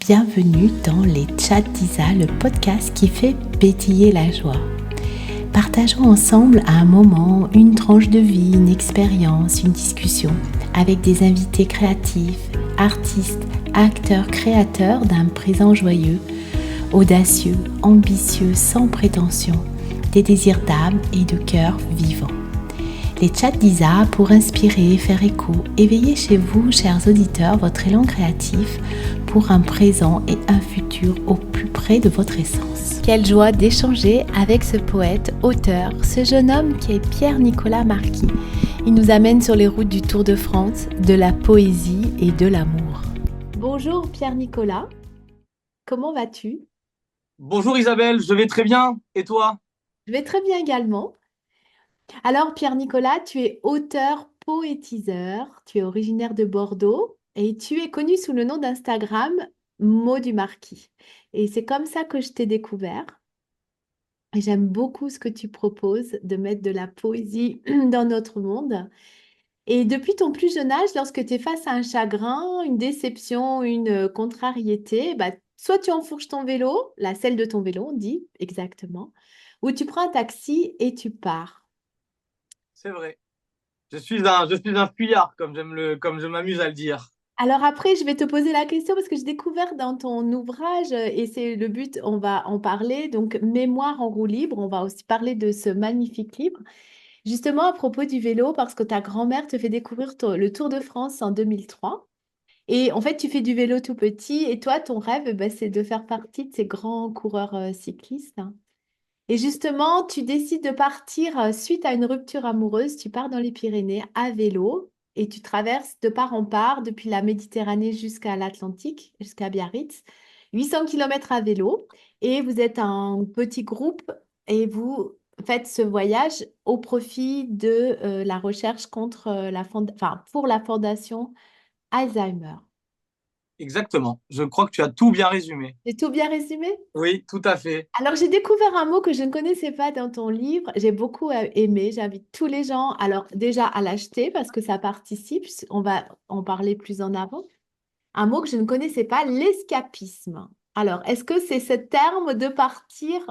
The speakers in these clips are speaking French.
Bienvenue dans les Chats d'Isa, le podcast qui fait pétiller la joie. Partageons ensemble un moment, une tranche de vie, une expérience, une discussion avec des invités créatifs, artistes, acteurs, créateurs d'un présent joyeux, audacieux, ambitieux, sans prétention, des désirs d'âme et de cœur vivants. Les Chats d'Isa pour inspirer, faire écho, éveiller chez vous, chers auditeurs, votre élan créatif pour un présent et un futur au plus près de votre essence. Quelle joie d'échanger avec ce poète, auteur, ce jeune homme qui est Pierre-Nicolas Marquis. Il nous amène sur les routes du Tour de France, de la poésie et de l'amour. Bonjour Pierre-Nicolas, comment vas-tu? Bonjour Isabelle, je vais très bien. Et toi? Je vais très bien également. Alors, Pierre-Nicolas, tu es auteur poétiseur, tu es originaire de Bordeaux et tu es connu sous le nom d'Instagram Mot du Marquis. Et c'est comme ça que je t'ai découvert. Et j'aime beaucoup ce que tu proposes de mettre de la poésie dans notre monde. Et depuis ton plus jeune âge, lorsque tu es face à un chagrin, une déception, une contrariété, bah, soit tu enfourches ton vélo, la selle de ton vélo, on dit exactement, ou tu prends un taxi et tu pars. C'est vrai. Je suis un fuyard, comme je m'amuse à le dire. Alors après, je vais te poser la question parce que j'ai découvert dans ton ouvrage, et c'est le but, on va en parler, donc Mémoire en roue libre, on va aussi parler de ce magnifique livre, justement à propos du vélo, parce que ta grand-mère te fait découvrir le Tour de France en 2003. Et en fait, tu fais du vélo tout petit, et toi, ton rêve, ben, c'est de faire partie de ces grands coureurs cyclistes. Et justement, tu décides de partir suite à une rupture amoureuse. Tu pars dans les Pyrénées à vélo et tu traverses de part en part depuis la Méditerranée jusqu'à l'Atlantique, jusqu'à Biarritz. 800 kilomètres à vélo et vous êtes un petit groupe et vous faites ce voyage au profit de la recherche contre enfin, pour la fondation Alzheimer. Exactement. Je crois que tu as tout bien résumé. J'ai tout bien résumé? Oui, tout à fait. Alors, j'ai découvert un mot que je ne connaissais pas dans ton livre. J'ai beaucoup aimé. J'invite tous les gens, alors déjà à l'acheter parce que ça participe. On va en parler plus en avant. Un mot que je ne connaissais pas, l'escapisme. Alors, est-ce que c'est ce terme de partir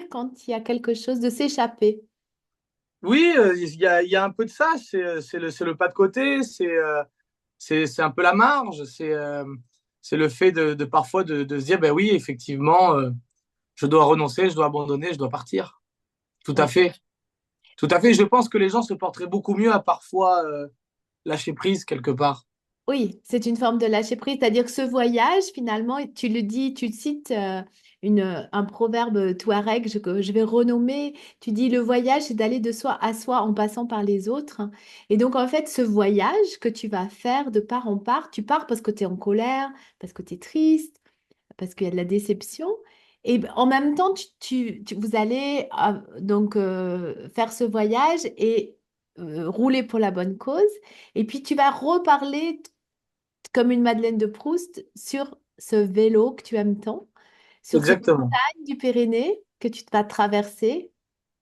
quand il y a quelque chose, de s'échapper? Oui, il y a un peu de ça. C'est le pas de côté. C'est un peu la marge. C'est le fait de parfois de se dire, ben oui, effectivement, je dois renoncer, je dois abandonner, je dois partir. Tout à Ouais. fait. Tout à fait. Je pense que les gens se porteraient beaucoup mieux à parfois lâcher prise quelque part. Oui, c'est une forme de lâcher prise, c'est-à-dire que ce voyage, finalement, tu le dis, tu cites un proverbe touareg que je vais renommer, tu dis le voyage, c'est d'aller de soi à soi en passant par les autres. Et donc, en fait, ce voyage que tu vas faire de part en part, tu pars parce que tu es en colère, parce que tu es triste, parce qu'il y a de la déception. Et en même temps, vous allez faire ce voyage et rouler pour la bonne cause. Et puis, tu vas reparler comme une Madeleine de Proust sur ce vélo que tu aimes tant, sur cette Exactement. montagne du Pyrénées que tu vas traverser.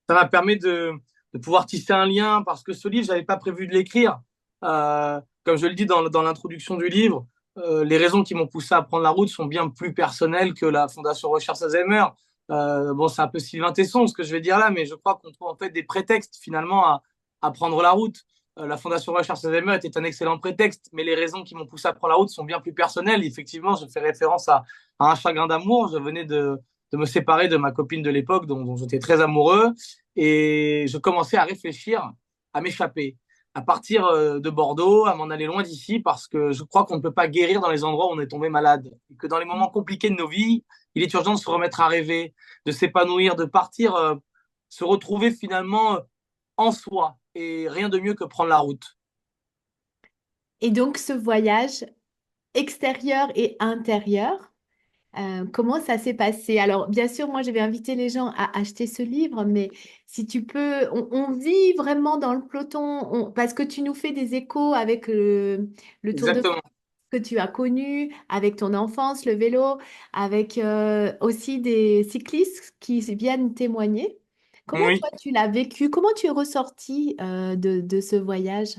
Ça m'a permis de pouvoir tisser un lien parce que ce livre, je n'avais pas prévu de l'écrire. Comme je le dis dans l'introduction du livre, les raisons qui m'ont poussé à prendre la route sont bien plus personnelles que la Fondation Recherche Alzheimer. Bon, c'est un peu Sylvain Tesson ce que je vais dire là, mais je crois qu'on trouve en fait des prétextes finalement à prendre la route. La Fondation Recherche Alzheimer était un excellent prétexte, mais les raisons qui m'ont poussé à prendre la route sont bien plus personnelles. Effectivement, je fais référence à un chagrin d'amour. Je venais de me séparer de ma copine de l'époque dont j'étais très amoureux et je commençais à réfléchir à m'échapper, à partir de Bordeaux, à m'en aller loin d'ici parce que je crois qu'on ne peut pas guérir dans les endroits où on est tombé malade et que dans les moments compliqués de nos vies, il est urgent de se remettre à rêver, de s'épanouir, de partir, se retrouver finalement en soi et rien de mieux que prendre la route. Et donc, ce voyage extérieur et intérieur, comment ça s'est passé? Alors, bien sûr, moi, je vais inviter les gens à acheter ce livre, mais si tu peux, on vit vraiment dans le peloton, parce que tu nous fais des échos avec le Tour de France Exactement. que tu as connu, avec ton enfance, le vélo, avec aussi des cyclistes qui viennent témoigner. Comment Oui. toi, tu l'as vécu? Comment tu es ressorti de ce voyage?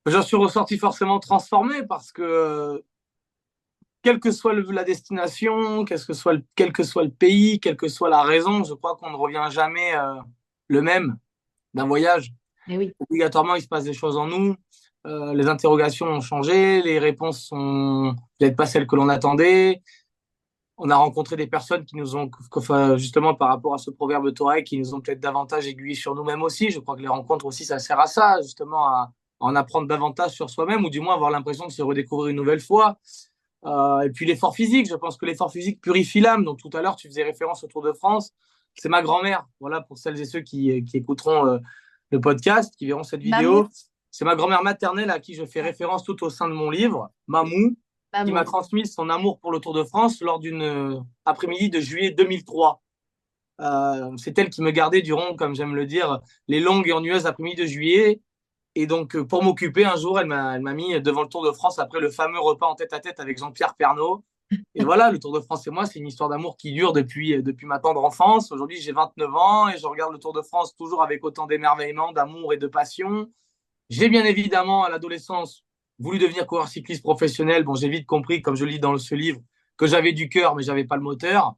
J'en suis ressorti forcément transformé parce que quelle que soit la destination, quel que soit le pays, quelle que soit la raison, je crois qu'on ne revient jamais le même d'un voyage. Eh oui. Obligatoirement, il se passe des choses en nous. Les interrogations ont changé, les réponses sont peut-être pas celles que l'on attendait. On a rencontré des personnes qui nous ont, enfin, justement par rapport à ce proverbe Touareg, qui nous ont peut-être davantage aiguillés sur nous-mêmes aussi. Je crois que les rencontres aussi, ça sert à ça, justement, à en apprendre davantage sur soi-même, ou du moins avoir l'impression de se redécouvrir une nouvelle fois. Et puis l'effort physique, je pense que l'effort physique purifie l'âme. Donc tout à l'heure, tu faisais référence au Tour de France. C'est ma grand-mère, voilà, pour celles et ceux qui écouteront le podcast, qui verront cette Maman, vidéo. C'est ma grand-mère maternelle à qui je fais référence tout au sein de mon livre, Mamou, qui m'a maman. transmis son amour pour le Tour de France lors d'une après-midi de juillet 2003. C'est elle qui me gardait durant, comme j'aime le dire, les longues et ennuyeuses après-midi de juillet. Et donc, pour m'occuper, un jour, elle m'a mis devant le Tour de France après le fameux repas en tête-à-tête avec Jean-Pierre Pernaut. Et voilà, le Tour de France et moi, c'est une histoire d'amour qui dure depuis ma tendre enfance. Aujourd'hui, j'ai 29 ans et je regarde le Tour de France toujours avec autant d'émerveillement, d'amour et de passion. J'ai bien évidemment, à l'adolescence, voulu devenir coureur cycliste professionnel. Bon, j'ai vite compris, comme je lis dans ce livre, que j'avais du cœur, mais j'avais pas le moteur.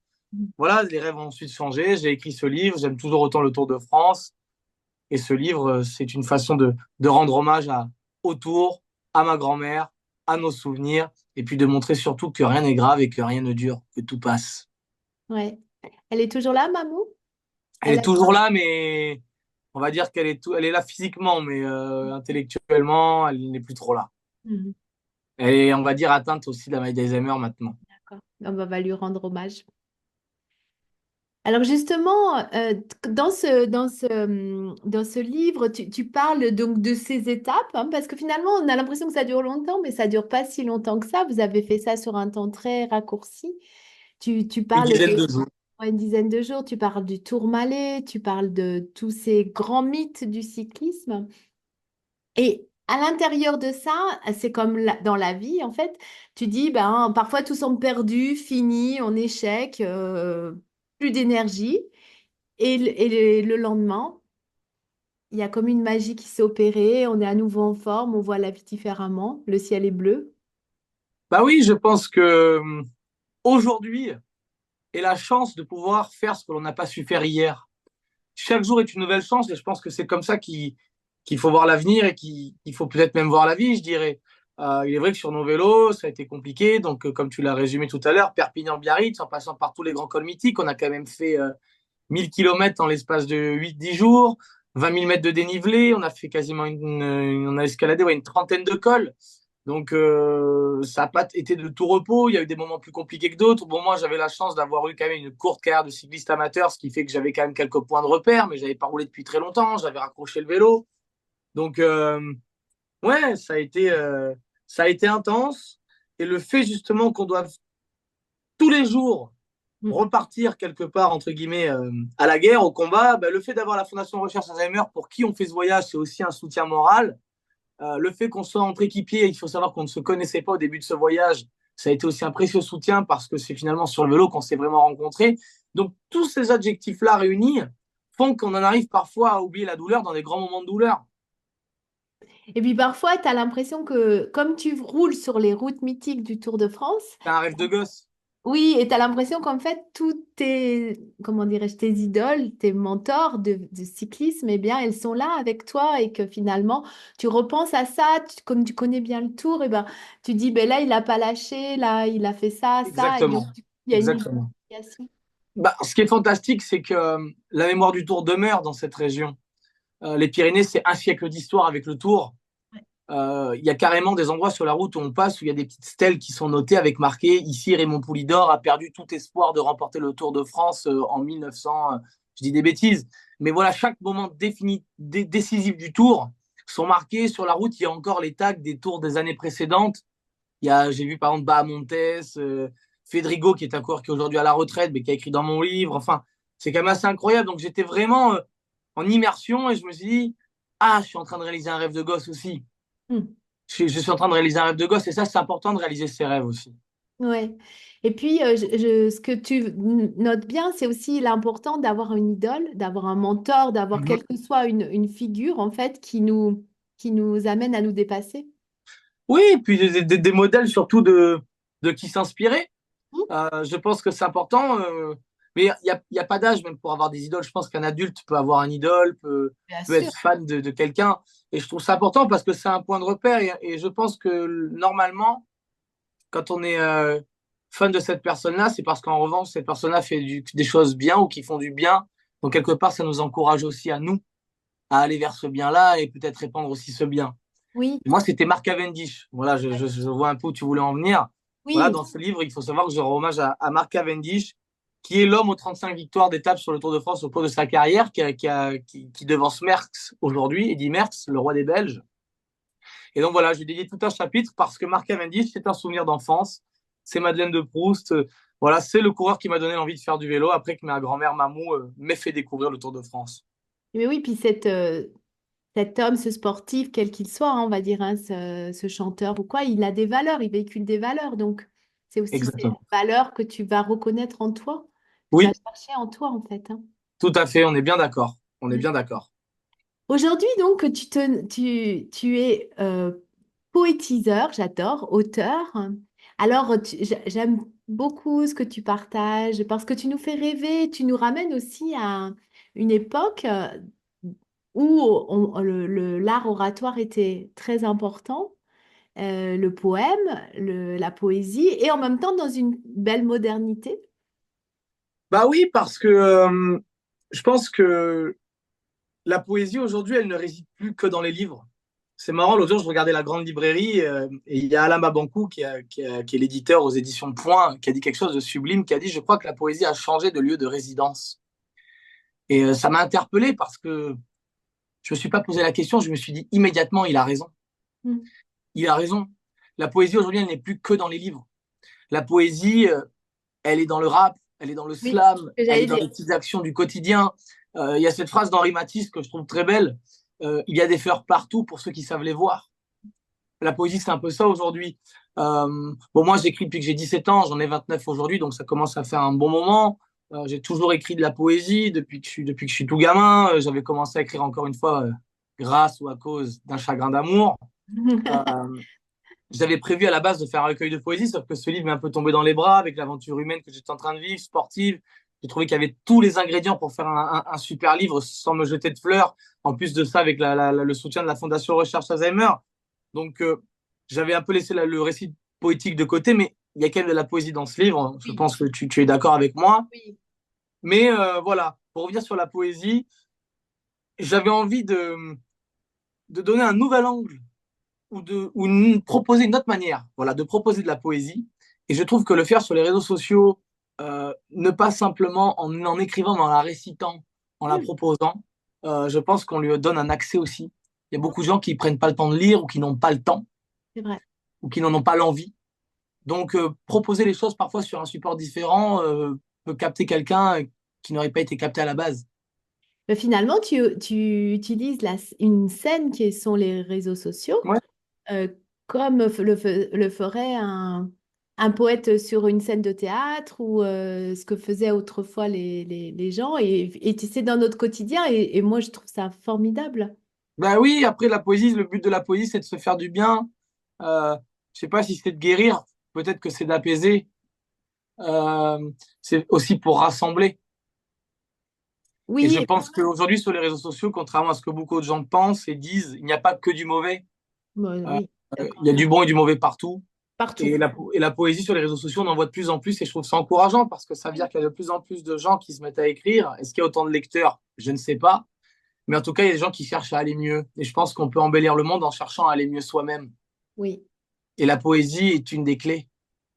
Voilà, les rêves ont ensuite changé. J'ai écrit ce livre. J'aime toujours autant le Tour de France. Et ce livre, c'est une façon de rendre hommage au Tour, à ma grand-mère, à nos souvenirs, et puis de montrer surtout que rien n'est grave et que rien ne dure, que tout passe. Ouais. Elle est toujours là, Mamou? Elle Elle est a... toujours là, mais on va dire elle est là physiquement, mais intellectuellement, elle n'est plus trop là. Mhm. Elle est, on va dire, atteinte aussi de la maladie d'Alzheimer maintenant. D'accord. On va lui rendre hommage. Alors justement, dans ce livre, tu parles donc de ces étapes, hein, parce que finalement, on a l'impression que ça dure longtemps, mais ça dure pas si longtemps que ça. Vous avez fait ça sur un temps très raccourci. Tu Une parles dizaine de de jours. ouais, une dizaine de jours, tu parles du Tourmalet, tu parles de tous ces grands mythes du cyclisme. Et à l'intérieur de ça, c'est comme dans la vie, en fait, tu dis, ben, parfois tout semble perdu, fini, en échec, plus d'énergie. Et le lendemain, il y a comme une magie qui s'est opérée, on est à nouveau en forme, on voit la vie différemment, le ciel est bleu. Bah oui, je pense que aujourd'hui est la chance de pouvoir faire ce que l'on n'a pas su faire hier. Chaque jour est une nouvelle chance et je pense que c'est comme ça qu'il faut voir l'avenir et qu'il faut peut-être même voir la vie, je dirais. Il est vrai que sur nos vélos, ça a été compliqué. Donc, comme tu l'as résumé tout à l'heure, Perpignan-Biarritz, en passant par tous les grands cols mythiques, on a quand même fait 1000 km en l'espace de 8-10 jours, 20 000 mètres de dénivelé. On a fait quasiment on a escaladé une trentaine de cols. Donc, ça n'a pas été de tout repos. Il y a eu des moments plus compliqués que d'autres. Bon, moi, j'avais la chance d'avoir eu quand même une courte carrière de cycliste amateur, ce qui fait que j'avais quand même quelques points de repère, mais j'avais pas roulé depuis très longtemps. J'avais raccroché le vélo. Donc, ouais, ça a été intense. Et le fait justement qu'on doit tous les jours Mm. repartir quelque part, entre guillemets, à la guerre, au combat, bah, le fait d'avoir la Fondation Recherche Alzheimer, pour qui on fait ce voyage, c'est aussi un soutien moral. Le fait qu'on soit entre équipiers, il faut savoir qu'on ne se connaissait pas au début de ce voyage, ça a été aussi un précieux soutien parce que c'est finalement sur le vélo qu'on s'est vraiment rencontrés. Donc tous ces adjectifs-là réunis font qu'on en arrive parfois à oublier la douleur dans des grands moments de douleur. Et puis parfois, tu as l'impression que comme tu roules sur les routes mythiques du Tour de France, C'est un rêve de gosse. oui, et tu as l'impression qu'en fait, tous tes, comment dirais-je, tes idoles, tes mentors de cyclisme, eh bien, elles sont là avec toi et que finalement, tu repenses à ça, comme tu connais bien le tour, et ben, tu dis, ben là, il n'a pas lâché, là, il a fait ça, ça, et donc, Exactement. il y a une Exactement. identification. Bah, ce qui est fantastique, c'est que la mémoire du Tour demeure dans cette région. Les Pyrénées, c'est un siècle d'histoire avec le Tour. Il y a carrément des endroits sur la route où on passe où il y a des petites stèles qui sont notées avec marqué ici Raymond Poulidor a perdu tout espoir de remporter le Tour de France en 1900. Je dis des bêtises, mais voilà, chaque moment décisif du Tour sont marqués sur la route. Il y a encore les tags des Tours des années précédentes. J'ai vu par exemple Bahamontes, Fedrigo qui est un coureur qui est aujourd'hui à la retraite mais qui a écrit dans mon livre. Enfin, c'est quand même assez incroyable. Donc j'étais vraiment en immersion et je me suis dit ah, je suis en train de réaliser un rêve de gosse aussi. Hmm. Je suis en train de réaliser un rêve de gosse et ça, c'est important de réaliser ses rêves aussi. Ouais. Et puis, ce que tu notes bien, c'est aussi l'important d'avoir une idole, d'avoir un mentor, d'avoir Mhm. quelle que soit une figure, en fait, qui nous amène à nous dépasser. Oui, et puis des modèles surtout de qui s'inspirer. Mmh, Je pense que c'est important. Mais il y a pas d'âge même pour avoir des idoles. Je pense qu'un adulte peut avoir un idole, bien peut sûr. être fan de quelqu'un. Et je trouve ça important parce que c'est un point de repère. Et je pense que normalement, quand on est fan de cette personne-là, c'est parce qu'en revanche, cette personne-là fait des choses bien ou qui font du bien. Donc, quelque part, ça nous encourage aussi à nous à aller vers ce bien-là et peut-être répandre aussi ce bien. Oui, Et moi, c'était Mark Cavendish. Voilà, je vois un peu où tu voulais en venir. Voilà, oui. dans ce livre, il faut savoir que je rends hommage à Mark Cavendish, qui est l'homme aux 35 victoires d'étape sur le Tour de France au cours de sa carrière, qui devance Merckx aujourd'hui, Eddy Merckx, le roi des Belges. Et donc voilà, j'ai dédié tout un chapitre parce que Mark Cavendish, c'est un souvenir d'enfance. C'est Madeleine de Proust. Voilà, c'est le coureur qui m'a donné l'envie de faire du vélo après que ma grand-mère Mamou m'ait fait découvrir le Tour de France. Mais oui, puis cet homme, ce sportif, quel qu'il soit, hein, on va dire, hein, ce chanteur ou quoi, il a des valeurs, il véhicule des valeurs. Donc, c'est aussi ces Exactement. valeurs que tu vas reconnaître en toi, que tu vas Oui, chercher en toi, en fait, hein. tout à fait, on est bien d'accord. On est Mm. bien d'accord. Aujourd'hui, donc, tu es poétiseur, j'adore, auteur. Alors, j'aime beaucoup ce que tu partages parce que tu nous fais rêver, tu nous ramènes aussi à une époque où l'art oratoire était très important, le poème, la poésie, et en même temps dans une belle modernité. Bah oui, parce que je pense que la poésie aujourd'hui, elle ne réside plus que dans les livres. C'est marrant, l'autre jour, je regardais la grande librairie et il y a Alain Mabankou, qui est l'éditeur aux éditions Point, qui a dit quelque chose de sublime, qui a dit, je crois que la poésie a changé de lieu de résidence. Et ça m'a interpellé parce que je ne me suis pas posé la question, je me suis dit immédiatement, il a raison. Mm. Il a raison. La poésie aujourd'hui, elle n'est plus que dans les livres. La poésie, elle est dans le rap, elle est dans le Oui, slam, ce que elle est j'allais dans dire. les petites actions du quotidien. Il y a cette phrase d'Henri Matisse que je trouve très belle. Il y a des fleurs partout pour ceux qui savent les voir. La poésie, c'est un peu ça aujourd'hui. Bon, moi, j'écris depuis que j'ai 17 ans, j'en ai 29 aujourd'hui, donc ça commence à faire un bon moment. J'ai toujours écrit de la poésie depuis que je suis tout gamin. J'avais commencé à écrire encore une fois grâce ou à cause d'un chagrin d'amour. Euh, J'avais prévu à la base de faire un recueil de poésie, sauf que ce livre m'est un peu tombé dans les bras avec l'aventure humaine que j'étais en train de vivre, sportive. J'ai trouvé qu'il y avait tous les ingrédients pour faire un super livre sans me jeter de fleurs. En plus de ça, avec le soutien de la Fondation Recherche Alzheimer. Donc, j'avais un peu laissé le récit poétique de côté, mais il y a quand même de la poésie dans ce livre. Je Oui, pense que tu es d'accord avec moi. oui, Mais voilà, pour revenir sur la poésie, j'avais envie de donner un nouvel angle proposer une autre manière, voilà, de proposer de la poésie. Et je trouve que le faire sur les réseaux sociaux, ne pas simplement en écrivant, mais en la récitant, en la mm, proposant, je pense qu'on lui donne un accès aussi. Il y a beaucoup de gens qui prennent pas le temps de lire ou qui n'ont pas le temps c'est vrai. ou qui n'en ont pas l'envie. Donc, proposer les choses parfois sur un support différent peut capter quelqu'un qui n'aurait pas été capté à la base. Mais finalement, tu utilises une scène qui sont les réseaux sociaux Ouais. euh, comme le ferait un poète sur une scène de théâtre ou ce que faisaient autrefois les gens. Et c'est dans notre quotidien. Et moi, je trouve ça formidable. Ben oui, après la poésie, le but de la poésie, c'est de se faire du bien. Je sais pas si c'est de guérir, peut-être que c'est d'apaiser. C'est aussi pour rassembler. Et je Oui, pense qu'aujourd'hui, sur les réseaux sociaux, contrairement à ce que beaucoup de gens pensent et disent, il n'y a pas que du mauvais. Euh, oui, il d'accord. y a du bon et du mauvais partout. Partout. Et la poésie sur les réseaux sociaux, on en voit de plus en plus et je trouve ça encourageant parce que ça veut dire Oui. qu'il y a de plus en plus de gens qui se mettent à écrire. Est-ce qu'il y a autant de lecteurs? Je ne sais pas. Mais en tout cas, il y a des gens qui cherchent à aller mieux. Et je pense qu'on peut embellir le monde en cherchant à aller mieux soi-même. Oui. Et la poésie est une des clés.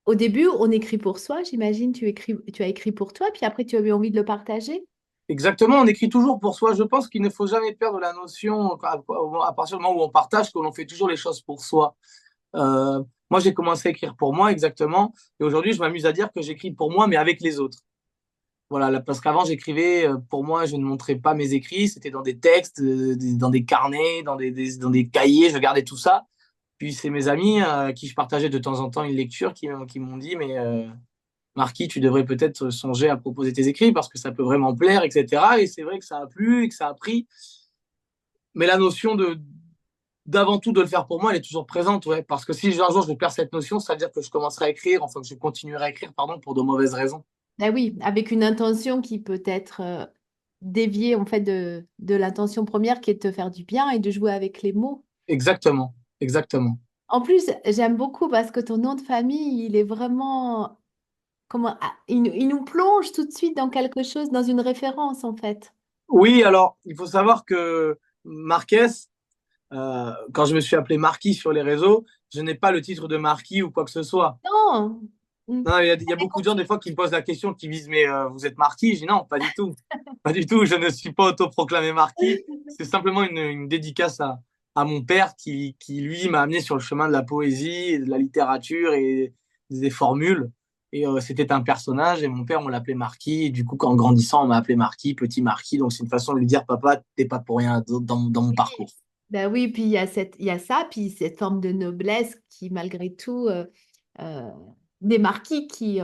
Au début, on écrit pour soi, j'imagine, tu as écrit pour toi, puis après tu as eu envie de le partager. Exactement, on écrit toujours pour soi. Je pense qu'il ne faut jamais perdre la notion, à partir du moment où on partage, que l'on fait toujours les choses pour soi. Moi, j'ai commencé à écrire pour moi, exactement. Et aujourd'hui, je m'amuse à dire que j'écris pour moi, mais avec les autres. Voilà, parce qu'avant, j'écrivais pour moi, je ne montrais pas mes écrits. C'était dans des textes, dans des carnets, dans des cahiers, je gardais tout ça. Puis c'est mes amis à qui je partageais de temps en temps une lecture qui m'ont dit, mais Marquis, tu devrais peut-être songer à proposer tes écrits parce que ça peut vraiment plaire, etc. Et c'est vrai que ça a plu et que ça a pris. Mais la notion d'avant tout de le faire pour moi, elle est toujours présente, ouais. Parce que si un jour je perds cette notion, c'est-à-dire que je commencerai à écrire, enfin que je continuerai à écrire, pardon, pour de mauvaises raisons. Ah oui, avec une intention qui peut être déviée en fait de l'intention première qui est de te faire du bien et de jouer avec les mots. Exactement, exactement. En plus, j'aime beaucoup parce que ton nom de famille, il est vraiment, il nous plonge tout de suite dans quelque chose, dans une référence en fait. Oui, alors, il faut savoir que Marquez, quand je me suis appelé Marquis sur les réseaux, je n'ai pas le titre de Marquis ou quoi que ce soit. Non, mm, Non, il y a beaucoup de gens, des fois, qui me posent la question, qui me disent, mais vous êtes Marquis? Je dis non, pas du tout. Pas du tout, je ne suis pas autoproclamé Marquis. C'est simplement une dédicace à mon père qui, lui, m'a amené sur le chemin de la poésie, et de la littérature et des formules. Et c'était un personnage, et mon père, on l'appelait Marquis. Et du coup, en grandissant, on m'a appelé Marquis, petit Marquis. Donc, c'est une façon de lui dire, papa, t'es pas pour rien dans mon parcours. ben oui, puis il y a ça, puis cette forme de noblesse qui, malgré tout, euh, des marquis qui,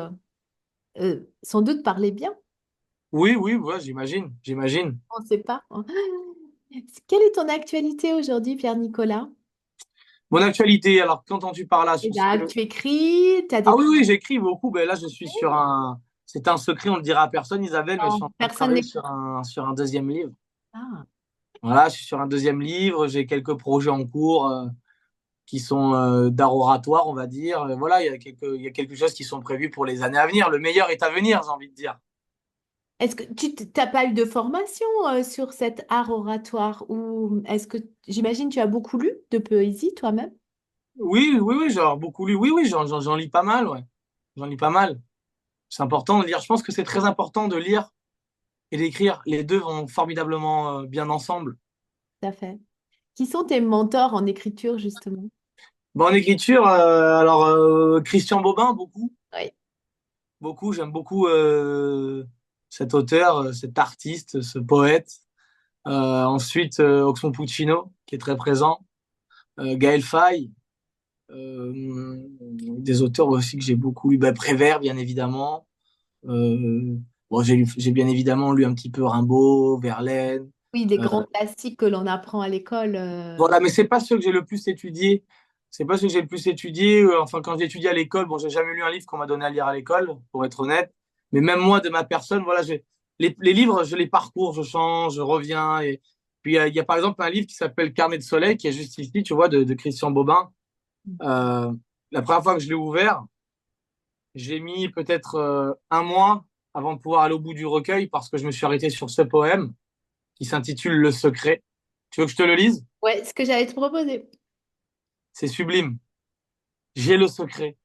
sans doute, parlaient bien. Oui, oui, ouais, j'imagine, j'imagine. On ne sait pas, hein. Quelle est ton actualité aujourd'hui, Pierre-Nicolas? Mon actualité, alors, qu'entends-tu par là Eh ben, tu écris, tu as Ah des oui, projets. oui, j'écris beaucoup. Ben là, je suis sur un. C'est un secret, on ne le dira à personne, Isabelle, mais je suis en train de Personne travailler n'écoute. sur un deuxième livre. Ah. Voilà, je suis sur un deuxième livre. J'ai quelques projets en cours qui sont d'art oratoire, on va dire. Voilà, il y a quelque chose qui sont prévus pour les années à venir. Le meilleur est à venir, j'ai envie de dire. Est-ce que tu n'as pas eu de formation sur cet art oratoire ou est-ce que j'imagine tu as beaucoup lu de poésie toi-même? Oui, oui, oui, genre beaucoup lu. Oui, oui, j'en lis pas mal, ouais. J'en lis pas mal. C'est important de lire. Je pense que c'est très important de lire et d'écrire. Les deux vont formidablement bien ensemble. Tout à fait. Qui sont tes mentors en écriture, justement? Bon, en écriture, alors Christian Bobin, beaucoup, Oui. beaucoup, j'aime beaucoup cet auteur, cet artiste, ce poète. Ensuite, Oxmo Puccino, qui est très présent. Gaël Faye, des auteurs aussi que j'ai beaucoup lu. Bah, Prévert, bien évidemment. Bon, j'ai bien évidemment lu un petit peu Rimbaud, Verlaine. Oui, des Euh, grands classiques que l'on apprend à l'école. Voilà, mais c'est pas ceux que j'ai le plus étudié. C'est pas ceux que j'ai le plus étudié. Enfin, quand j'ai étudié à l'école, bon, j'ai jamais lu un livre qu'on m'a donné à lire à l'école, pour être honnête. Mais même moi, de ma personne, voilà, les livres, je les parcours, je change, je reviens. Et puis, il y a par exemple un livre qui s'appelle Carnet de soleil, qui est juste ici, tu vois, de Christian Bobin. Euh, la première fois que je l'ai ouvert, j'ai mis peut-être un mois avant de pouvoir aller au bout du recueil parce que je me suis arrêté sur ce poème qui s'intitule Le Secret. Tu veux que je te le lise? Ouais, ce que j'allais te proposer. C'est sublime. J'ai le secret.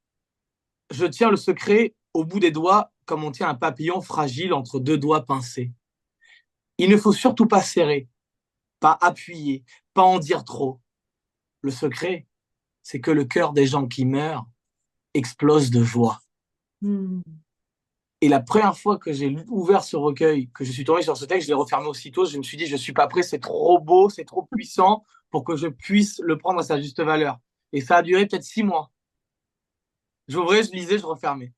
Je tiens le secret au bout des doigts comme on tient un papillon fragile entre deux doigts pincés. Il ne faut surtout pas serrer, pas appuyer, pas en dire trop. Le secret, c'est que le cœur des gens qui meurent explose de joie. Hmm. Et la première fois que j'ai ouvert ce recueil, que je suis tombé sur ce texte, je l'ai refermé aussitôt. Je me suis dit, je suis pas prêt, c'est trop beau, c'est trop puissant pour que je puisse le prendre à sa juste valeur. Et ça a duré peut-être 6 mois. J'ouvrais, je lisais, je refermais.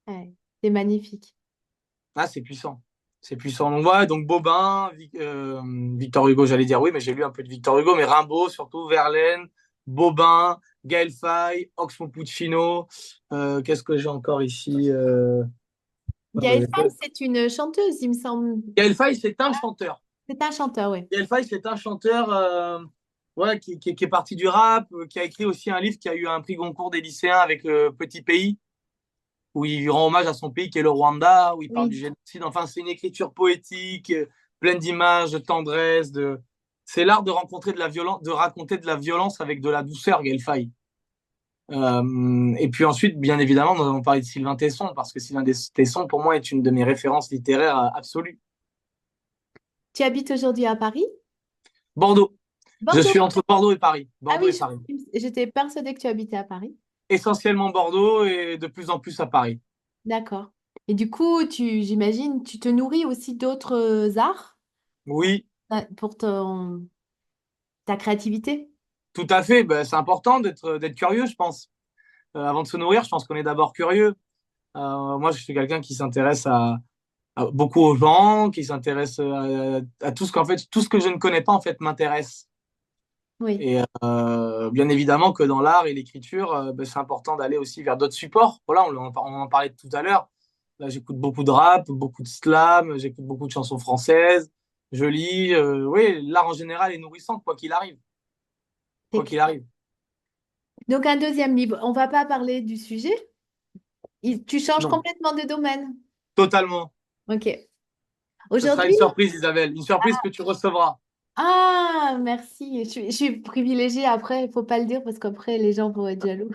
Ouais, c'est magnifique. Ah, c'est puissant. C'est puissant. Donc, voilà, donc Bobin, Victor Hugo, j'allais dire oui, mais j'ai lu un peu de Victor Hugo, mais Rimbaud, surtout, Verlaine, Bobin, Gaël Faye, Oxmo Puccino. Qu'est-ce que j'ai encore ici Gaëlle Faye, c'est une chanteuse, il me semble. Gaël Faye, c'est un chanteur. C'est un chanteur, oui. Gaël Faye, c'est un chanteur voilà, qui est parti du rap, qui a écrit aussi un livre qui a eu un prix Goncourt des lycéens avec Petit Pays, où il rend hommage à son pays qui est le Rwanda, où il parle du Oui. génocide. Enfin, c'est une écriture poétique, pleine d'images, de tendresse. C'est l'art de rencontrer de la violence, de raconter de la violence avec de la douceur, Gaël Faye. Et puis ensuite, bien évidemment, nous avons parlé de Sylvain Tesson, parce que Sylvain Tesson, pour moi, est une de mes références littéraires absolues. Tu habites aujourd'hui à Paris? Bordeaux. Je Bordeaux. suis entre Bordeaux et Paris. Ah Bordeaux oui, et Paris. j'étais persuadée que tu habitais à Paris. Essentiellement Bordeaux et de plus en plus à Paris. D'accord. Et du coup, j'imagine, tu te nourris aussi d'autres arts Oui, pour ta créativité? tout à fait. Ben, c'est important d'être curieux, je pense. Avant de se nourrir, je pense qu'on est d'abord curieux. Moi, je suis quelqu'un qui s'intéresse beaucoup aux gens, qui s'intéresse à tout ce qu'en fait, tout ce que je ne connais pas en fait m'intéresse. Oui. Et bien évidemment que dans l'art et l'écriture, ben, c'est important d'aller aussi vers d'autres supports. Voilà, on en parlait tout à l'heure. Là, j'écoute beaucoup de rap, beaucoup de slam, j'écoute beaucoup de chansons françaises. Je lis. Oui, l'art en général est nourrissant, quoi qu'il arrive. C'est Quoi qu'il clair. arrive. Donc, un deuxième livre. On va pas parler du sujet. Tu changes Non, complètement de domaine. totalement. OK. Ce sera une Aujourd'hui, surprise, Isabelle. Une surprise que tu recevras. ah, merci. Je suis privilégiée après, il faut pas le dire parce qu'après, les gens vont être jaloux.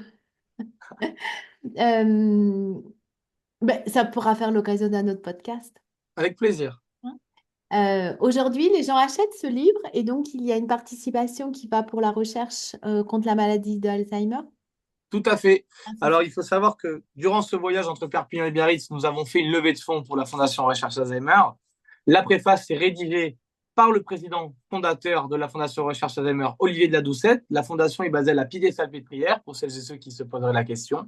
Euh, ben, ça pourra faire l'occasion d'un autre podcast. Avec plaisir. Hein. Aujourd'hui, les gens achètent ce livre et donc il y a une participation qui va pour la recherche contre la maladie d'Alzheimer. Tout à fait. Ah, c'est Alors, ça. il faut savoir que durant ce voyage entre Perpignan et Biarritz, nous avons fait une levée de fonds pour la Fondation Recherche Alzheimer. La préface est rédigée par le président fondateur de la Fondation Recherche Alzheimer, Olivier de la Doucette. La fondation est basée à la Piedé-Salpêtrière, pour celles et ceux qui se poseraient la question.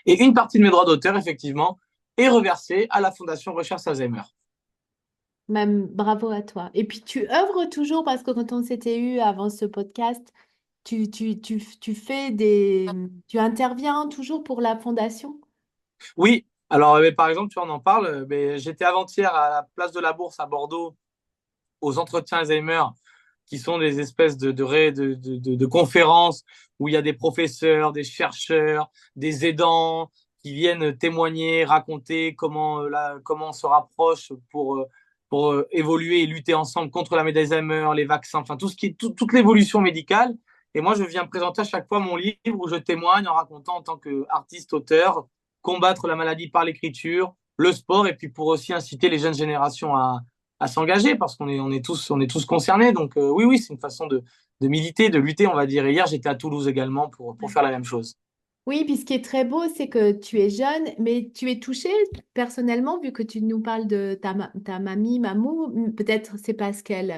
Et une partie de mes droits d'auteur, effectivement, est reversée à la Fondation Recherche Alzheimer. Même bravo à toi. Et puis tu œuvres toujours parce que quand on s'était eu avant ce podcast, tu fais tu interviens toujours pour la fondation. Oui, alors par exemple, tu en parles, j'étais avant-hier à la place de la Bourse à Bordeaux aux entretiens Alzheimer, qui sont des espèces de conférences où il y a des professeurs, des chercheurs, des aidants qui viennent témoigner, raconter comment on se rapproche pour évoluer et lutter ensemble contre la maladie d'Alzheimer, les vaccins, enfin toute l'évolution médicale. Et moi, je viens présenter à chaque fois mon livre où je témoigne en racontant en tant qu'artiste, auteur, combattre la maladie par l'écriture, le sport, et puis pour aussi inciter les jeunes générations à s'engager parce qu'on est tous concernés. Donc oui, oui, c'est une façon de militer, de lutter, on va dire. Et hier, j'étais à Toulouse également pour faire la même chose. Oui, puis ce qui est très beau, c'est que tu es jeune, mais tu es touché personnellement, vu que tu nous parles de ta mamie, Mamou. Peut-être c'est pas ce qu'elle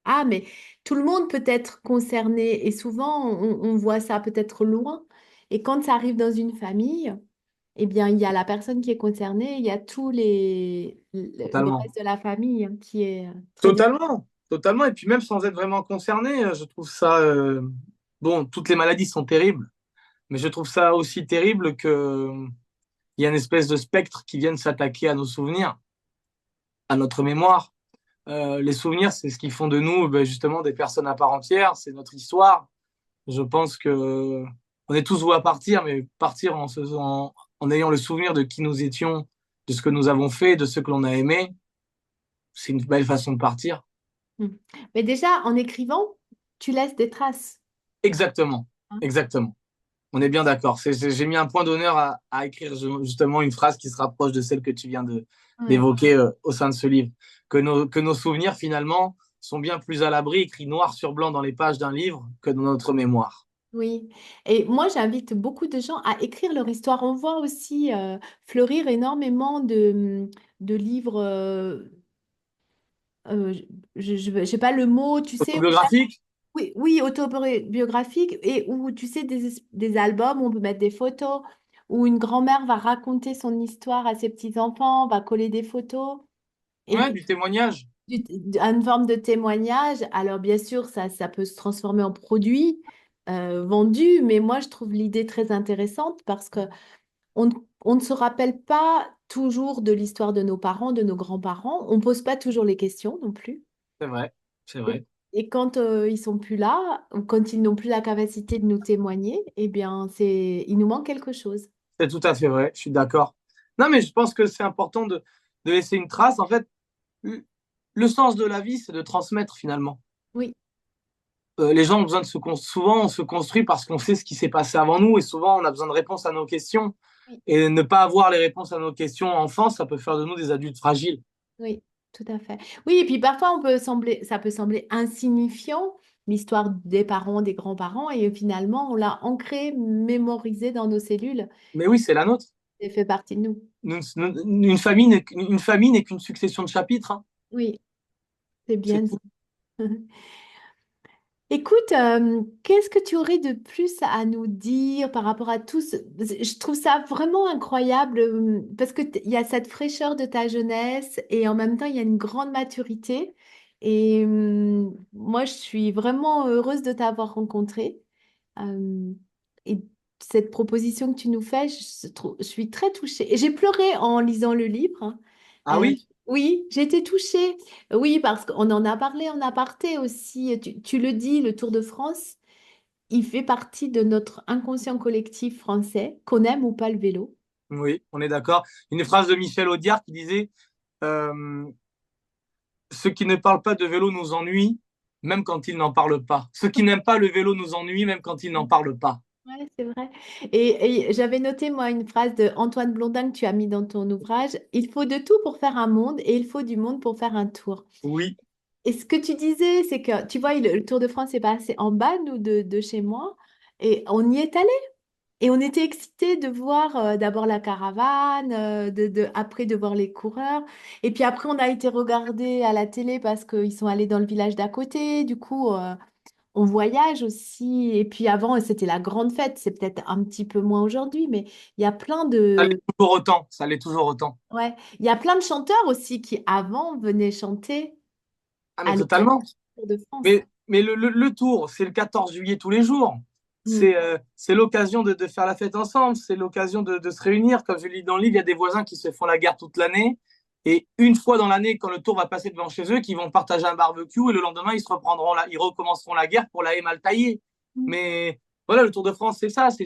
a, mais tout le monde peut être concerné et souvent on voit ça peut-être loin. Et quand ça arrive dans une famille, eh bien, il y a la personne qui est concernée, il y a le Totalement. reste de la famille qui est très bien. Totalement. Totalement. Et puis même sans être vraiment concerné, je trouve ça... bon, toutes les maladies sont terribles, mais je trouve ça aussi terrible qu'il y a une espèce de spectre qui vienne s'attaquer à nos souvenirs, à notre mémoire. Les souvenirs, c'est ce qui font de nous justement des personnes à part entière, c'est notre histoire. Je pense que on est tous voués à partir, mais partir en ayant le souvenir de qui nous étions, de ce que nous avons fait, de ce que l'on a aimé, c'est une belle façon de partir. Mm. Mais déjà, en écrivant, tu laisses des traces. Exactement, Hein. exactement. On est bien d'accord. J'ai mis un point d'honneur à écrire justement une phrase qui se rapproche de celle que tu viens Ouais. d'évoquer au sein de ce livre. Que nos souvenirs, finalement, sont bien plus à l'abri, écrits noir sur blanc dans les pages d'un livre, que dans notre mémoire. Oui. Et moi, j'invite beaucoup de gens à écrire leur histoire. On voit aussi fleurir énormément de livres, je n'ai pas le mot, tu sais, Autobiographique? oui, oui, autobiographique et où, tu sais, des albums où on peut mettre des photos, où une grand-mère va raconter son histoire à ses petits-enfants, va coller des photos. Et Ouais, puis, du témoignage. une forme de témoignage. Alors, bien sûr, ça peut se transformer en produit vendu, mais moi, je trouve l'idée très intéressante parce que on, on ne se rappelle pas toujours de l'histoire de nos parents, de nos grands-parents. On ne pose pas toujours les questions non plus. C'est vrai, c'est Et, vrai. et quand ils sont plus là, ou quand ils n'ont plus la capacité de nous témoigner, eh bien, il nous manque quelque chose. C'est tout à fait vrai, je suis d'accord. Non, mais je pense que c'est important de laisser une trace. En fait, le sens de la vie, c'est de transmettre finalement. Oui, Les gens ont besoin de souvent, on se construit parce qu'on sait ce qui s'est passé avant nous et souvent, on a besoin de réponses à nos questions. oui, Et ne pas avoir les réponses à nos questions enfants, ça peut faire de nous des adultes fragiles. oui, tout à fait. Oui, et puis parfois, ça peut sembler insignifiant, l'histoire des parents, des grands-parents, et finalement, on l'a ancré, mémorisé dans nos cellules, Mais oui, c'est la nôtre. et fait partie de nous. Une famille n'est qu'une succession de chapitres, hein. Oui, c'est C'est bien tout. dit. Écoute, qu'est-ce que tu aurais de plus à nous dire par rapport à tout ce... Je trouve ça vraiment incroyable parce que il y a cette fraîcheur de ta jeunesse et en même temps, il y a une grande maturité. Et moi, je suis vraiment heureuse de t'avoir rencontré. Euh, et cette proposition que tu nous fais, je suis très touchée. Et j'ai pleuré en lisant le livre, hein. Ah Euh, oui? oui, j'ai été touchée. Oui, parce qu'on en a parlé en aparté aussi. Tu le dis, le Tour de France, il fait partie de notre inconscient collectif français, qu'on aime ou pas le vélo. Oui, on est d'accord. Une phrase de Michel Audiard qui disait euh, ceux qui ne parlent pas de vélo nous ennuient, même quand ils n'en parlent pas. Ceux qui n'aiment pas le vélo nous ennuient, même quand ils n'en parlent pas. Ouais, c'est vrai. Et j'avais noté, moi, une phrase de Antoine Blondin que tu as mis dans ton ouvrage. Il faut de tout pour faire un monde et il faut du monde pour faire un tour. Oui, Et ce que tu disais, c'est que, tu vois, le Tour de France est passé en bas, nous, de chez moi, et on y est allé. Et on était excités de voir d'abord la caravane, après de voir les coureurs. Et puis après, on a été regarder à la télé parce qu'ils sont allés dans le village d'à côté. Du coup, on voyage aussi. Et puis avant, c'était la grande fête. C'est peut-être un petit peu moins aujourd'hui, mais il y a plein ça l'est de, toujours autant. Ça l'est toujours autant. ouais, il y a plein de chanteurs aussi qui avant venaient chanter Ah, mais à l'occasion totalement. du Tour de France. Mais le tour, c'est le 14 juillet tous les jours. Mm. C'est l'occasion de faire la fête ensemble. C'est l'occasion de se réunir. Comme je lis dans le livre, il y a des voisins qui se font la guerre toute l'année. Et une fois dans l'année, quand le tour va passer devant chez eux, qui vont partager un barbecue et le lendemain, ils recommenceront la guerre pour la haie mal taillée. Mm. Mais voilà, le Tour de France, c'est ça. C'est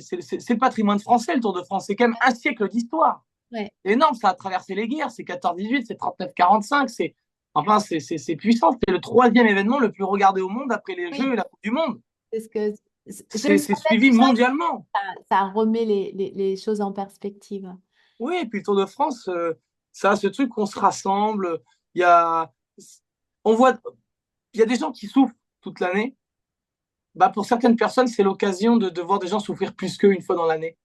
le patrimoine français, le Tour de France. C'est quand même un siècle d'histoire. Ouais, C'est énorme, ça a traversé les guerres. C'est 14-18, c'est 39-45. C'est puissant. C'est le troisième événement le plus regardé au monde après les Jeux oui, et la Coupe du Monde. c'est ce que C'est j'aime c'est bien suivi déjà, mondialement. ça remet les choses en perspective. Oui, et puis le Tour de France, ça a ce truc qu'on se rassemble. Il y a, on voit, il y a des gens qui souffrent toute l'année. Bah, pour certaines personnes, c'est l'occasion de voir des gens souffrir plus qu'eux une fois dans l'année.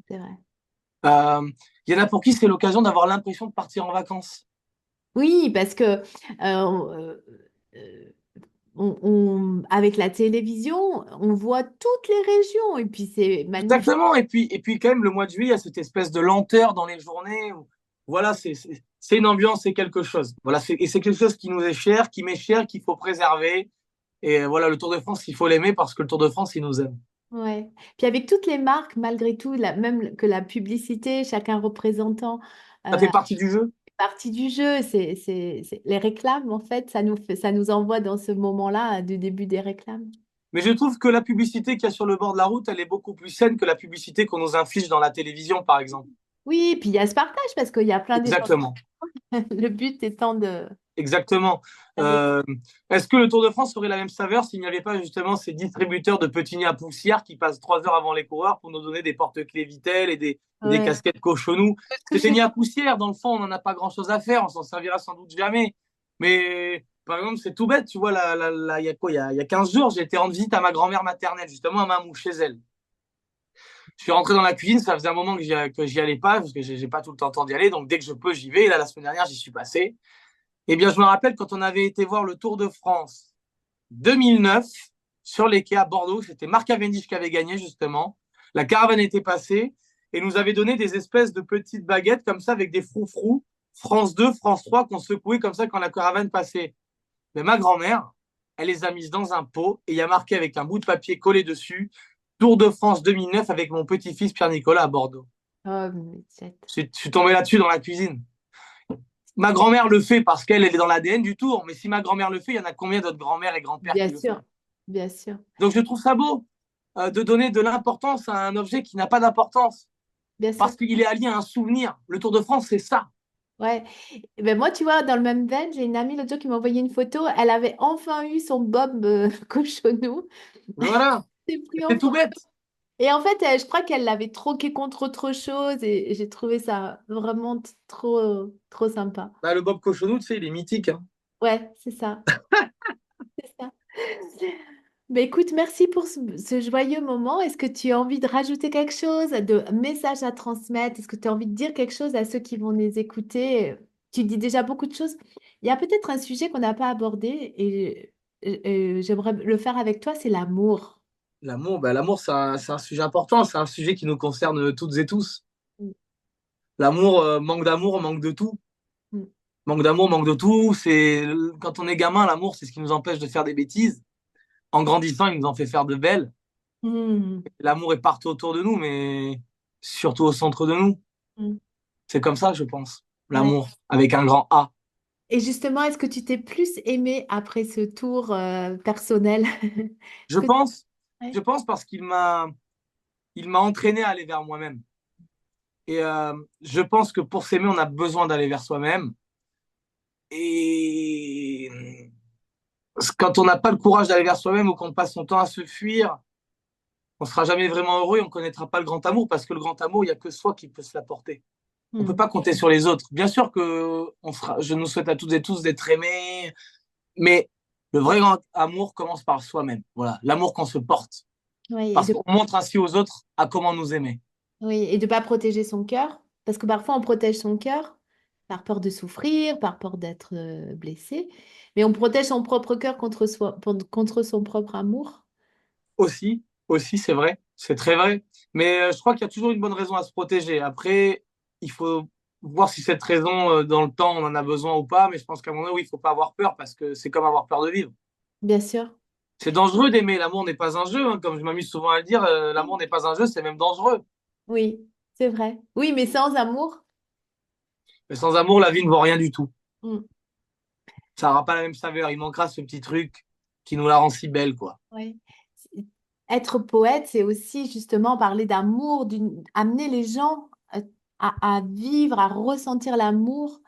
C'est vrai. Il y en a pour qui c'est l'occasion d'avoir l'impression de partir en vacances. Oui, parce que euh, avec la télévision, on voit toutes les régions et puis c'est magnifique. Exactement. Et puis quand même, le mois de juillet, il y a cette espèce de lenteur dans les journées. Voilà, c'est une ambiance, c'est quelque chose. Voilà, et c'est quelque chose qui nous est cher, qui m'est cher, qu'il faut préserver. Et voilà, le Tour de France, il faut l'aimer parce que le Tour de France, il nous aime. Ouais. Puis avec toutes les marques, malgré tout, même que la publicité, chacun représentant Ça fait partie du jeu. partie du jeu, les réclames, en fait, ça nous envoie dans ce moment-là du début des réclames. Mais je trouve que la publicité qu'il y a sur le bord de la route, elle est beaucoup plus saine que la publicité qu'on nous inflige dans la télévision, par exemple. Oui, puis il y a ce partage parce qu'il y a plein d'échanges. Exactement. Le but étant de... Exactement. Euh, Est-ce que le Tour de France aurait la même saveur s'il n'y avait pas justement ces distributeurs de petits nids à poussière qui passent 3 heures avant les coureurs pour nous donner des porte-clés Vittel et des Ouais. casquettes cochonou? Que C'est des je- nids à poussière, dans le fond, on n'en a pas grand-chose à faire, on s'en servira sans doute jamais. Mais par exemple, c'est tout bête, tu vois, il y a quoi, il y a 15 jours, j'ai été rendre visite à ma grand-mère maternelle, justement à Mamou, chez elle. Je suis rentré dans la cuisine, ça faisait un moment que j'y allais pas, parce que j'ai pas tout le temps d'y aller, donc dès que je peux, j'y vais. Et là, la semaine dernière, j'y suis passé. Eh bien, je me rappelle quand on avait été voir le Tour de France 2009 sur les quais à Bordeaux, c'était Marc Cavendish qui avait gagné justement. La caravane était passée et nous avait donné des espèces de petites baguettes comme ça avec des froufrous, France 2, France 3 qu'on secouait comme ça quand la caravane passait. Mais ma grand-mère, elle les a mises dans un pot et il y a marqué avec un bout de papier collé dessus Tour de France 2009 avec mon petit-fils Pierre-Nicolas à Bordeaux. Oh, mais Je suis tombé là-dessus dans la cuisine. Ma grand-mère le fait parce qu'elle est dans l'ADN du Tour, mais si ma grand-mère le fait, il y en a combien d'autres grand-mères et grands-pères qui bien le sûr, font? bien sûr. Donc je trouve ça beau de donner de l'importance à un objet qui n'a pas d'importance Bien sûr. parce qu'il est allié à un souvenir. Le Tour de France, c'est ça. Ouais. Eh ben moi, tu vois, dans le même veine, j'ai une amie l'autre jour qui m'a envoyé une photo. Elle avait enfin eu son bob cochonou. Voilà, C'est pris c'est enfin. tout bête. Et en fait, je crois qu'elle l'avait troqué contre autre chose et j'ai trouvé ça vraiment trop, trop sympa. Bah, le Bob Cochonou, tu sais, il est mythique, hein. Ouais, c'est ça. C'est ça. Ben écoute, merci pour ce joyeux moment. Est-ce que tu as envie de rajouter quelque chose, de message à transmettre? Est-ce que tu as envie de dire quelque chose à ceux qui vont les écouter? Tu dis déjà beaucoup de choses. Il y a peut-être un sujet qu'on n'a pas abordé et j'aimerais le faire avec toi, c'est l'amour. L'amour, c'est un sujet important, c'est un sujet qui nous concerne toutes et tous. Mm, L'amour, manque d'amour, manque de tout. mm. Manque d'amour, manque de tout. Quand on est gamin, l'amour, c'est ce qui nous empêche de faire des bêtises. En grandissant, il nous en fait faire de belles. Hmm. L'amour est partout autour de nous, mais surtout au centre de nous. Hmm. C'est comme ça, je pense. Ouais. L'amour, avec un grand A. Et justement, est-ce que tu t'es plus aimé après ce tour personnel? Est-ce Je que... pense, je Ouais. pense parce qu'il m'a entraîné à aller vers moi-même. Et je pense que pour s'aimer, on a besoin d'aller vers soi-même. Et quand on n'a pas le courage d'aller vers soi-même ou qu'on passe son temps à se fuir, on sera jamais vraiment heureux et on connaîtra pas le grand amour parce que le grand amour, il y a que soi qui peut se l'apporter. On peut Hmm. pas compter sur les autres. Bien sûr que je nous souhaite à toutes et tous d'être aimés, mais le vrai grand amour commence par soi-même. Voilà, l'amour qu'on se porte, Oui, parce qu'on montre ainsi aux autres à comment nous aimer. oui, et de ne pas protéger son cœur, parce que parfois on protège son cœur par peur de souffrir, par peur d'être blessé, mais on protège son propre cœur contre contre son propre amour. Aussi, c'est vrai, c'est très vrai. Mais je crois qu'il y a toujours une bonne raison à se protéger. Après, il faut voir si cette raison, dans le temps, on en a besoin ou pas. Mais je pense qu'à un moment donné, oui, il faut pas avoir peur parce que c'est comme avoir peur de vivre. Bien sûr. C'est dangereux d'aimer. L'amour n'est pas un jeu, hein, comme je m'amuse souvent à le dire. L'amour n'est pas un jeu, c'est même dangereux. Oui, c'est vrai. Oui, mais sans amour. Mais sans amour, la vie ne vaut rien du tout. Hmm. Ça n'aura pas la même saveur. Il manquera ce petit truc qui nous la rend si belle, quoi. Oui. Être poète, c'est aussi justement parler d'amour, amener les gens à vivre, à ressentir l'amour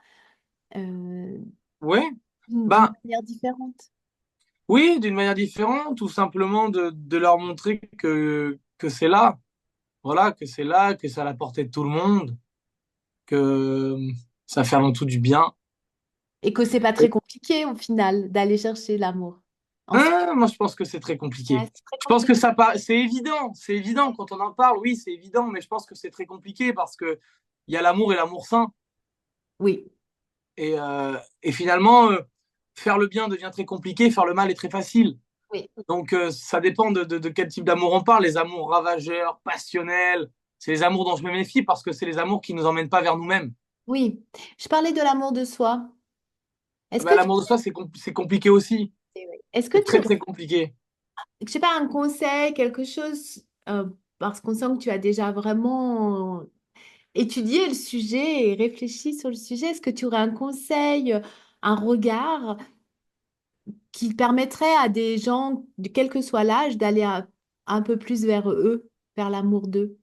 euh, Ouais, d'une ben manière différente. oui, d'une manière différente, tout simplement de leur montrer que c'est là. Voilà, que c'est là, que c'est à la portée de tout le monde, que ça fait avant tout du bien. Et que c'est pas très compliqué au final d'aller chercher l'amour. En soi, Moi, je pense que c'est très compliqué. ouais, c'est très Je pense compliqué. que c'est évident quand on en parle, oui, c'est évident, mais je pense que c'est très compliqué parce que il y a l'amour et l'amour sain. Oui, Et finalement, faire le bien devient très compliqué, faire le mal est très facile. oui, Donc, ça dépend de quel type d'amour on parle. Les amours ravageurs, passionnels, c'est les amours dont je me méfie parce que c'est les amours qui ne nous emmènent pas vers nous-mêmes. oui. Je parlais de l'amour de soi. Est-ce que Ben, l'amour de soi, c'est compliqué aussi. est-ce que C'est tu très, aurais, très compliqué. je sais pas, un conseil, quelque chose, parce qu'on sent que tu as déjà vraiment étudié le sujet et réfléchi sur le sujet. Est-ce que tu aurais un conseil, un regard qui permettrait à des gens, de quel que soit l'âge, d'aller un peu plus vers eux, vers l'amour d'eux?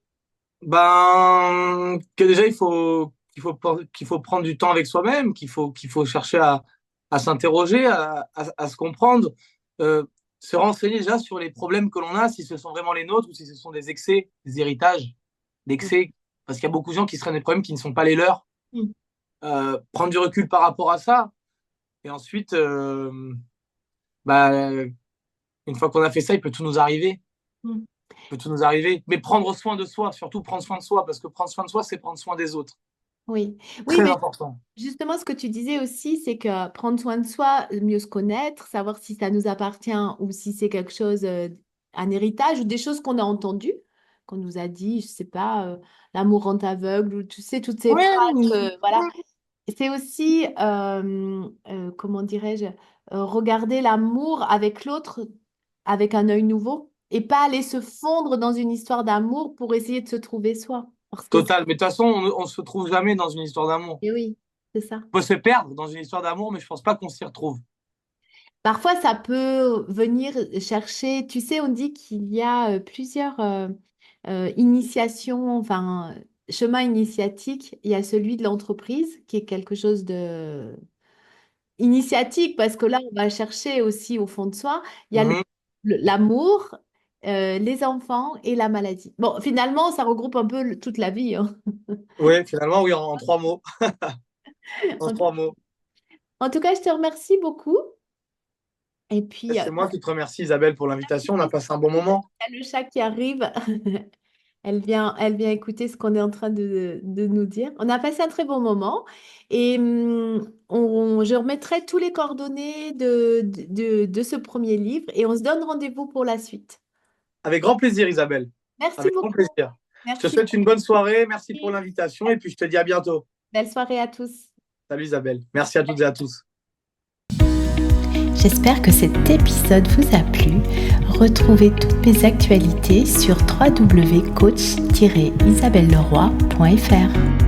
Ben, que déjà, qu'il faut prendre du temps avec soi-même, qu'il faut chercher à s'interroger, à se comprendre, euh, se renseigner déjà sur les problèmes que l'on a, si ce sont vraiment les nôtres ou si ce sont des excès, des héritages d'excès. Parce qu'il y a beaucoup de gens qui se prennent des problèmes qui ne sont pas les leurs. Mm. Prendre du recul par rapport à ça. Et ensuite, bah, une fois qu'on a fait ça, il peut tout nous arriver. Mm. Il peut tout nous arriver. Mais prendre soin de soi, surtout prendre soin de soi, parce que prendre soin de soi, c'est prendre soin des autres. Oui, oui, Très mais important. justement, ce que tu disais aussi, c'est que prendre soin de soi, mieux se connaître, savoir si ça nous appartient ou si c'est quelque chose, un héritage ou des choses qu'on a entendues, qu'on nous a dit, je sais pas, l'amour rend aveugle ou tu sais, toutes ces phrases, Ouais, voilà. C'est aussi, comment dirais-je, regarder l'amour avec l'autre avec un œil nouveau et pas aller se fondre dans une histoire d'amour pour essayer de se trouver soi. Parce que, total. Mais de toute façon, on ne se trouve jamais dans une histoire d'amour. et oui, c'est ça. On peut se perdre dans une histoire d'amour, mais je pense pas qu'on s'y retrouve. Parfois, ça peut venir chercher, tu sais, on dit qu'il y a plusieurs initiations, enfin, chemins initiatiques. Il y a celui de l'entreprise, qui est quelque chose de initiatique, parce que là, on va chercher aussi au fond de soi. Il y a Mhm. l'amour, les enfants et la maladie. Bon, finalement, ça regroupe un peu toute la vie, hein. Oui, finalement, oui, en 3 mots. En En, 3 mots. en tout cas, je te remercie beaucoup. Et puis, C'est moi qui te remercie, Isabelle, pour l'invitation. On a passé un bon moment. il y a le chat qui arrive. Elle vient écouter ce qu'on est en train de nous dire. On a passé un très bon moment et je remettrai tous les coordonnées de ce premier livre et on se donne rendez-vous pour la suite. Avec grand plaisir, Isabelle. Merci Avec grand beaucoup. plaisir. Je te Merci. souhaite une bonne soirée. Merci pour l'invitation et puis je te dis à bientôt. Belle soirée à tous. Salut Isabelle. Merci à toutes et à tous. J'espère que cet épisode vous a plu. Retrouvez toutes mes actualités sur www.coach-isabelleleroy.fr.